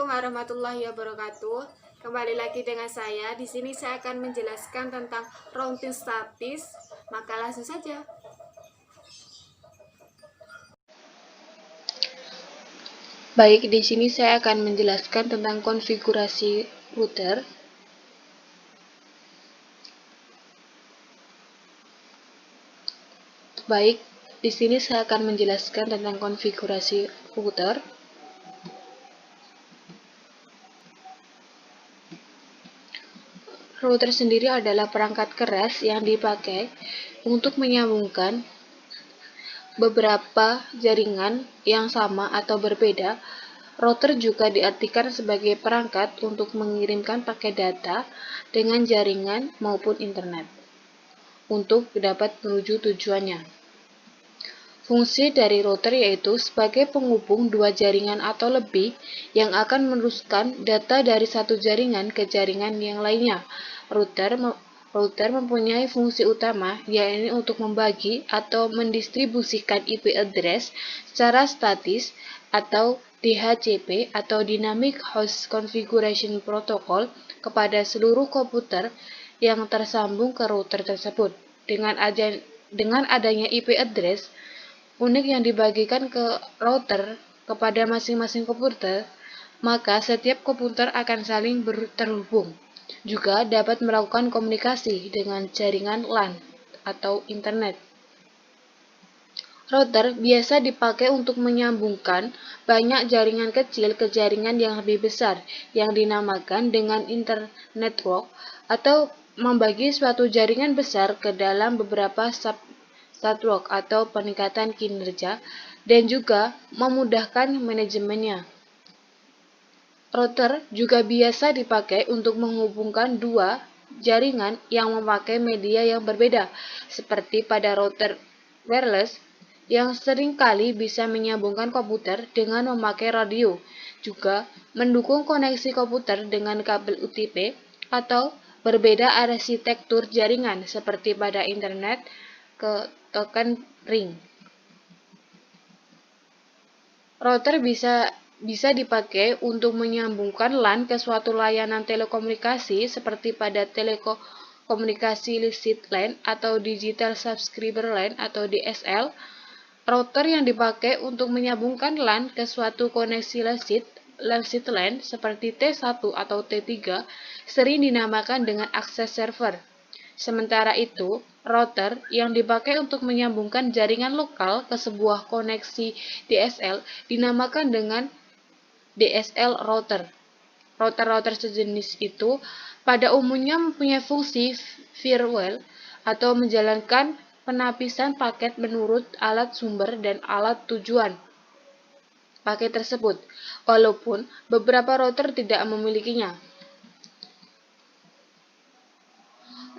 Assalamualaikum warahmatullahi wabarakatuh. Kembali lagi dengan saya. Di sini saya akan menjelaskan tentang routing statis. Maka langsung saja. Baik, di sini saya akan menjelaskan tentang konfigurasi router. Baik, di sini saya akan menjelaskan tentang konfigurasi router. Router sendiri adalah perangkat keras yang dipakai untuk menyambungkan beberapa jaringan yang sama atau berbeda. Router juga diartikan sebagai perangkat untuk mengirimkan paket data dengan jaringan maupun internet untuk dapat menuju tujuannya. Fungsi dari router yaitu sebagai penghubung dua jaringan atau lebih yang akan meneruskan data dari satu jaringan ke jaringan yang lainnya. Router mempunyai fungsi utama, yaitu untuk membagi atau mendistribusikan IP address secara statis atau DHCP atau Dynamic Host Configuration Protocol kepada seluruh komputer yang tersambung ke router tersebut. Dengan adanya IP address unik yang dibagikan ke router kepada masing-masing komputer, maka setiap komputer akan saling terhubung. Juga dapat melakukan komunikasi dengan jaringan LAN atau internet. Router biasa dipakai untuk menyambungkan banyak jaringan kecil ke jaringan yang lebih besar yang dinamakan dengan internetwork, atau membagi suatu jaringan besar ke dalam beberapa subnetwork atau peningkatan kinerja, dan juga memudahkan manajemennya. Router juga biasa dipakai untuk menghubungkan dua jaringan yang memakai media yang berbeda, seperti pada router wireless yang seringkali bisa menyambungkan komputer dengan memakai radio, juga mendukung koneksi komputer dengan kabel UTP, atau berbeda arsitektur jaringan seperti pada internet ke token ring. Router bisa dipakai untuk menyambungkan LAN ke suatu layanan telekomunikasi seperti pada telekomunikasi illicit LAN atau Digital Subscriber LAN atau DSL. Router yang dipakai untuk menyambungkan LAN ke suatu koneksi illicit LAN seperti T1 atau T3 sering dinamakan dengan akses server. Sementara itu, router yang dipakai untuk menyambungkan jaringan lokal ke sebuah koneksi DSL dinamakan dengan DSL router. Router-router sejenis itu pada umumnya mempunyai fungsi firewall atau menjalankan penapisan paket menurut alat sumber dan alat tujuan paket tersebut, walaupun beberapa router tidak memilikinya.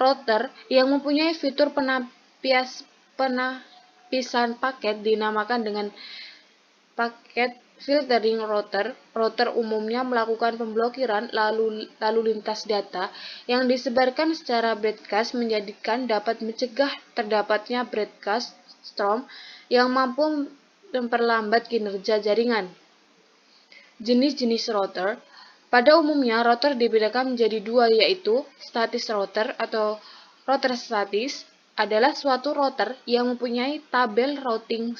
Router yang mempunyai fitur penapisan paket dinamakan dengan paket filtering router. Router umumnya melakukan pemblokiran lalu lintas data yang disebarkan secara broadcast, menjadikan dapat mencegah terdapatnya broadcast storm yang mampu memperlambat kinerja jaringan. Jenis-jenis router. Pada umumnya, router dibedakan menjadi dua, yaitu statis router atau router statis adalah suatu router yang mempunyai tabel routing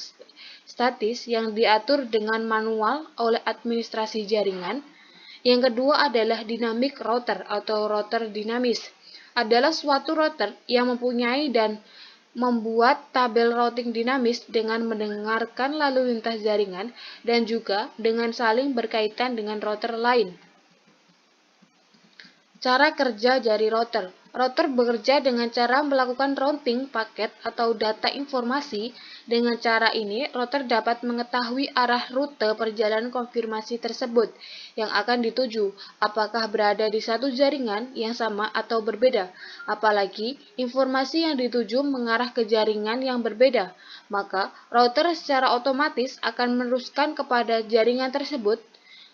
statis yang diatur dengan manual oleh administrasi jaringan. Yang kedua adalah dynamic router atau router dinamis. Adalah suatu router yang mempunyai dan membuat tabel routing dinamis dengan mendengarkan lalu lintas jaringan dan juga dengan saling berkaitan dengan router lain. Cara kerja dari router. Router bekerja dengan cara melakukan routing paket atau data informasi. Dengan cara ini, router dapat mengetahui arah rute perjalanan konfirmasi tersebut yang akan dituju, apakah berada di satu jaringan yang sama atau berbeda. Apalagi informasi yang dituju mengarah ke jaringan yang berbeda, maka router secara otomatis akan meneruskan kepada jaringan tersebut.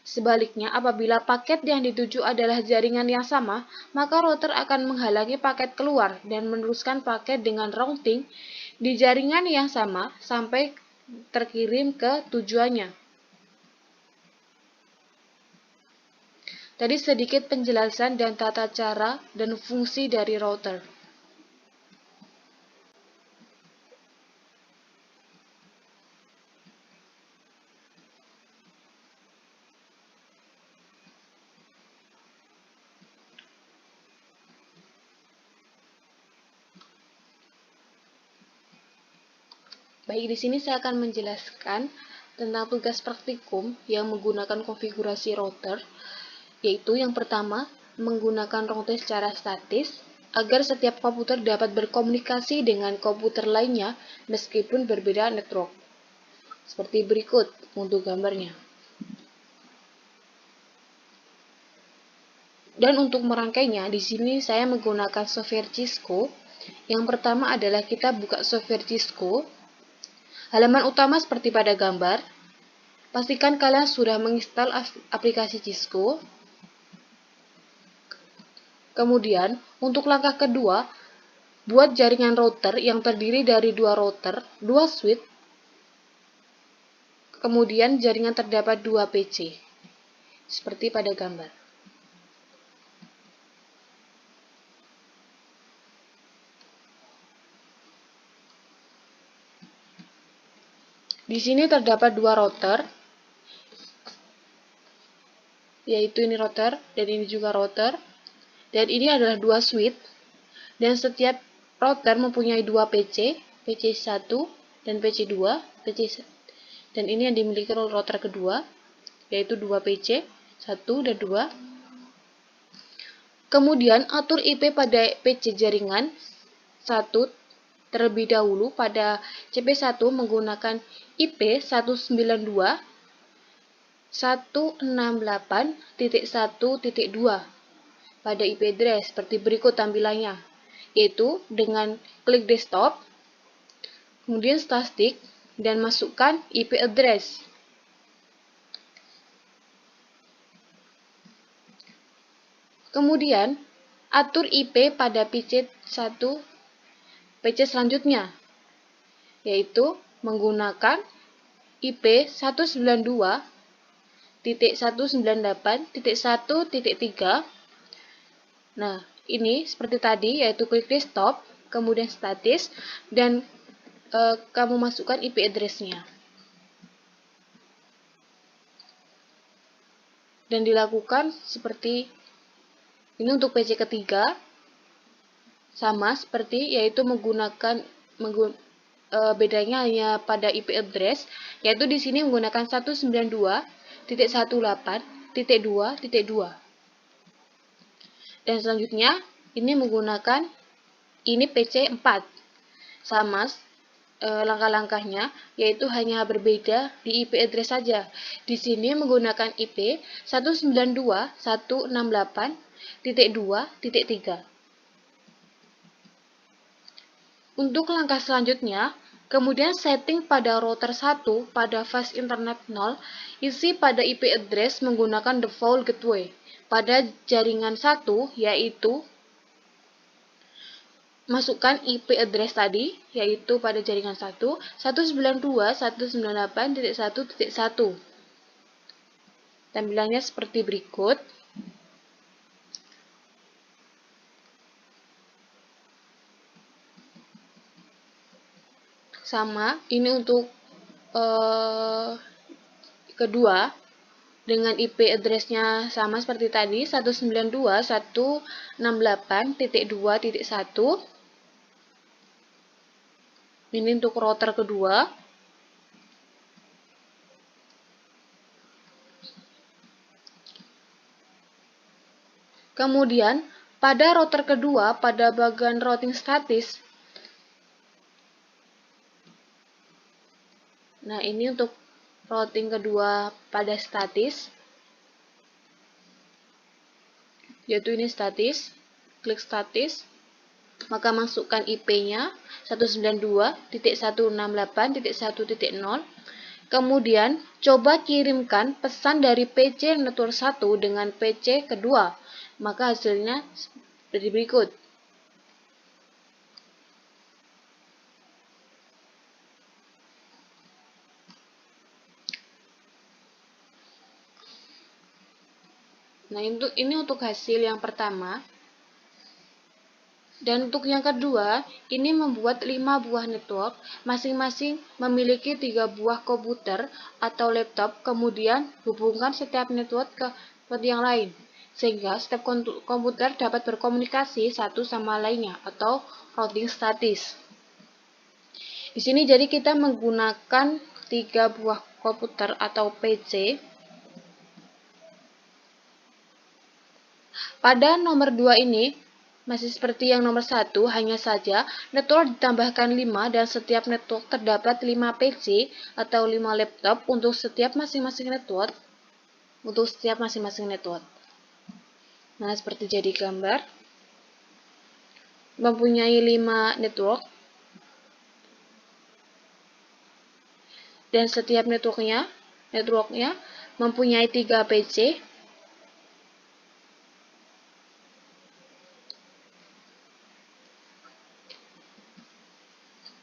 Sebaliknya, apabila paket yang dituju adalah jaringan yang sama, maka router akan menghalangi paket keluar dan meneruskan paket dengan routing di jaringan yang sama sampai terkirim ke tujuannya. Tadi sedikit penjelasan dan tata cara dan fungsi dari router. Baik, di sini saya akan menjelaskan tentang tugas praktikum yang menggunakan konfigurasi router, yaitu yang pertama, menggunakan router secara statis agar setiap komputer dapat berkomunikasi dengan komputer lainnya meskipun berbeda network. Seperti berikut untuk gambarnya. Dan untuk merangkainya, di sini saya menggunakan software Cisco. Yang pertama adalah kita buka software Cisco. Halaman utama seperti pada gambar. Pastikan kalian sudah menginstal aplikasi Cisco. Kemudian, untuk langkah kedua, buat jaringan router yang terdiri dari dua router, dua switch. Kemudian jaringan terdapat dua PC. Seperti pada gambar. Di sini terdapat dua router, yaitu ini router dan ini juga router. Dan ini adalah dua switch. Dan setiap router mempunyai dua PC, PC1 dan PC2, dan ini yang dimiliki oleh router kedua, yaitu dua PC, 1 dan 2. Kemudian atur IP pada PC jaringan 1 terlebih dahulu. Pada CP1 menggunakan IP 192.168.1.2 pada IP address seperti berikut tampilannya, yaitu dengan klik desktop, kemudian static, dan masukkan IP address. Kemudian atur IP pada PC1 PC selanjutnya, yaitu menggunakan IP 192.198.1.3. Nah, ini seperti tadi, yaitu klik desktop, kemudian statis, dan kamu masukkan IP address-nya. Dan dilakukan seperti ini untuk PC ketiga, sama seperti, yaitu bedanya hanya pada IP address, yaitu di sini menggunakan 192.168.2.2. Dan selanjutnya ini menggunakan PC 4. Sama langkah-langkahnya, yaitu hanya berbeda di IP address saja. Di sini menggunakan IP 192.168.2.3. Untuk langkah selanjutnya, kemudian setting pada router 1 pada fast internet 0, isi pada IP address menggunakan default gateway. Pada jaringan 1, yaitu masukkan IP address tadi, yaitu pada jaringan 1, 192.198.1.1. Tampilannya seperti berikut. Sama, ini untuk kedua, dengan IP address-nya sama seperti tadi, 192.168.2.1. Ini untuk router kedua. Kemudian, pada router kedua, pada bagian routing statis. Nah, ini untuk routing kedua pada statis, yaitu ini statis. Klik statis, maka masukkan IP-nya 192.168.1.0. Kemudian coba kirimkan pesan dari PC network 1 dengan PC kedua, maka hasilnya seperti berikut. Nah, ini untuk hasil yang pertama. Dan untuk yang kedua, ini membuat 5 buah network, masing-masing memiliki 3 buah komputer atau laptop, kemudian hubungkan setiap network ke network yang lain, sehingga setiap komputer dapat berkomunikasi satu sama lainnya, atau routing statis. Di sini jadi kita menggunakan 3 buah komputer atau PC. Pada nomor 2 ini, masih seperti yang nomor 1, hanya saja network ditambahkan 5 dan setiap network terdapat 5 PC atau 5 laptop untuk setiap masing-masing network. Nah, seperti jadi gambar. Mempunyai 5 network dan setiap networknya mempunyai 3 PC.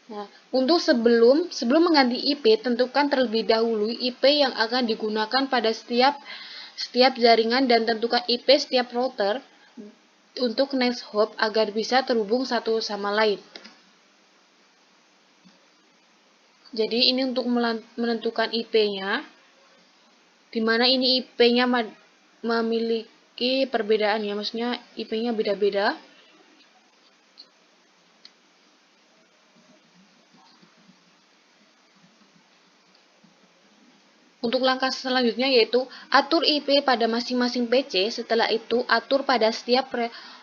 Nah, untuk sebelum mengganti IP, tentukan terlebih dahulu IP yang akan digunakan pada setiap jaringan dan tentukan IP setiap router untuk next hop agar bisa terhubung satu sama lain. Jadi ini untuk menentukan IP-nya, di mana ini IP-nya memiliki perbedaan ya, maksudnya IP-nya beda-beda. Untuk langkah selanjutnya yaitu atur IP pada masing-masing PC. Setelah itu atur pada setiap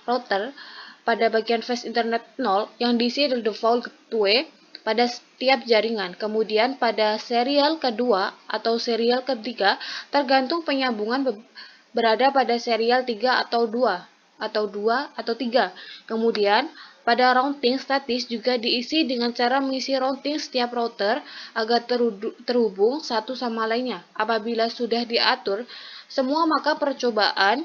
router pada bagian fast internet 0 yang diisi default gateway pada setiap jaringan. Kemudian pada serial kedua atau serial ketiga tergantung penyambungan berada pada serial 3 atau 2 atau 3. Kemudian pada routing statis juga diisi dengan cara mengisi routing setiap router agar terhubung satu sama lainnya. Apabila sudah diatur semua, maka percobaan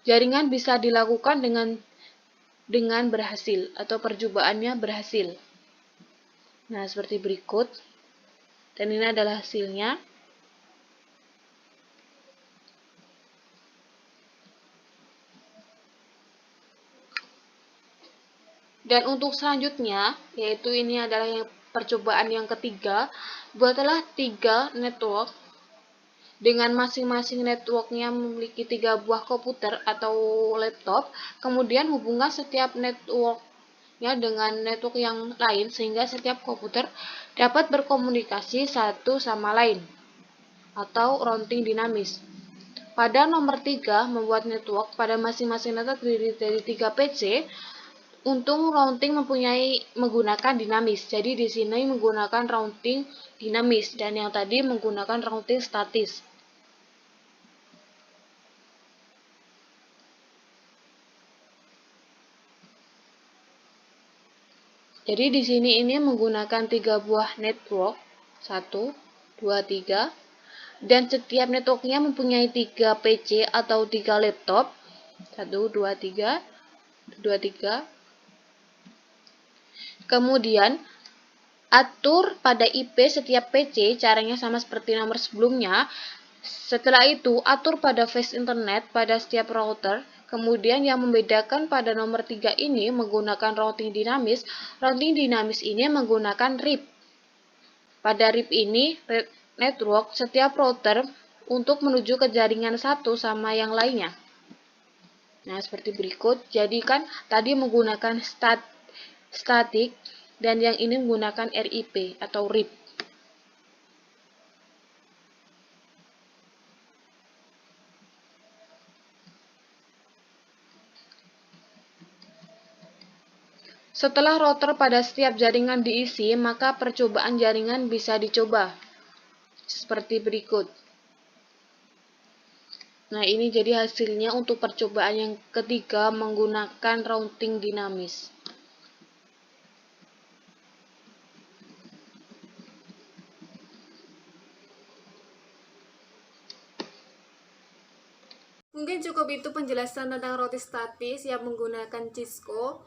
jaringan bisa dilakukan dengan berhasil atau percobaannya berhasil. Nah, seperti berikut. Dan ini adalah hasilnya. Dan untuk selanjutnya, yaitu ini adalah percobaan yang ketiga, buatlah 3 network dengan masing-masing networknya memiliki 3 buah komputer atau laptop, kemudian hubungkan setiap networknya dengan network yang lain sehingga setiap komputer dapat berkomunikasi satu sama lain atau routing dinamis. Pada nomor 3, membuat network pada masing-masing network terdiri dari 3 PC. Untuk routing menggunakan dinamis. Jadi di sini menggunakan routing dinamis dan yang tadi menggunakan routing statis. Jadi di sini ini menggunakan 3 buah network, 1, 2, 3, dan setiap networknya mempunyai 3 PC atau 3 laptop, 1, 2, 3, 2, 3. Kemudian atur pada IP setiap PC, caranya sama seperti nomor sebelumnya. Setelah itu, atur pada fast internet pada setiap router. Kemudian yang membedakan pada nomor 3 ini menggunakan routing dinamis. Routing dinamis ini menggunakan RIP. Pada RIP ini, network setiap router untuk menuju ke jaringan satu sama yang lainnya. Nah, seperti berikut. Jadi kan tadi menggunakan static dan yang ini menggunakan RIP atau RIP. Setelah router pada setiap jaringan diisi, maka percobaan jaringan bisa dicoba. Seperti berikut. Nah, ini jadi hasilnya untuk percobaan yang ketiga menggunakan routing dinamis. Mungkin cukup itu penjelasan tentang routing statis yang menggunakan Cisco.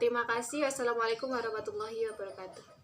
Terima kasih. Wassalamualaikum warahmatullahi wabarakatuh.